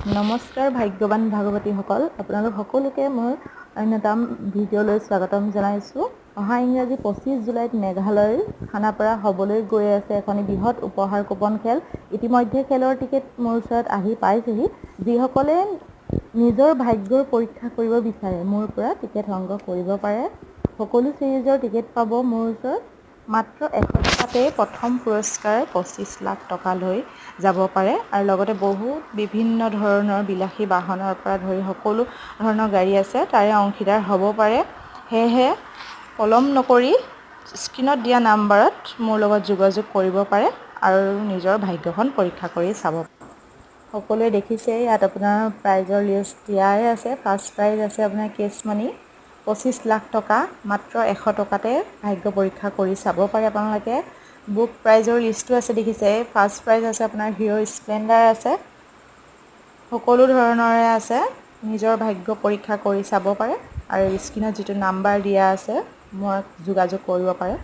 নমস্কাৰ ভাগ্যৱান ভাগৱতীসকল, আপোনালোক সকলোকে মই অন্যতম ভিডিঅ'লৈ স্বাগতম জনাইছোঁ। অহা ইংৰাজী 25 জুলাইত মেঘালয়ৰ খানাপাৰা হ'বলৈ গৈ আছে এখনি বৃহৎ উপহাৰ কুপন খেল। ইতিমধ্যে খেলৰ টিকেট মোৰ ওচৰত আহি পাইছেহি। যিসকলে নিজৰ ভাগ্যৰ পৰীক্ষা কৰিব বিচাৰে মোৰ পৰা টিকেট সংগ্ৰহ কৰিব পাৰে। সকলো চিৰিজৰ টিকেট পাব মোৰ ওচৰত। মাত্ৰ 100 টকাতে প্ৰথম পুৰস্কাৰ 25 লাখ টকালৈ যাব পাৰে আৰু লগতে বহুত বিভিন্ন ধৰণৰ বিলাসী বাহনৰ পৰা ধৰি সকলো ধৰণৰ গাড়ী আছে, তাৰে অংশীদাৰ হ'ব পাৰে। সেয়েহে পলম নকৰি স্ক্ৰীনত দিয়া নাম্বাৰত মোৰ লগত যোগাযোগ কৰিব পাৰে আৰু নিজৰ ভাগ্যখন পৰীক্ষা কৰি চাব। সকলোৱে দেখিছে ইয়াত আপোনাৰ প্ৰাইজৰ লিষ্ট দিয়াই আছে। ফাৰ্ষ্ট প্ৰাইজ আছে আপোনাৰ কেছ মানি 25 লাখ টকা। মাত্ৰ 100 টকাতে ভাগ্য পৰীক্ষা কৰি চাব পাৰে আপোনালোকে। বুক প্ৰাইজৰ লিষ্টটো আছে দেখিছে। ফাৰ্ষ্ট প্ৰাইজ আছে আপোনাৰ হিৰ' স্প্লেণ্ডাৰ আছে। সকলো ধৰণৰে আছে, নিজৰ ভাগ্য পৰীক্ষা কৰি চাব পাৰে আৰু স্ক্ৰীনত যিটো নাম্বাৰ দিয়া আছে মই যোগাযোগ কৰিব পাৰে।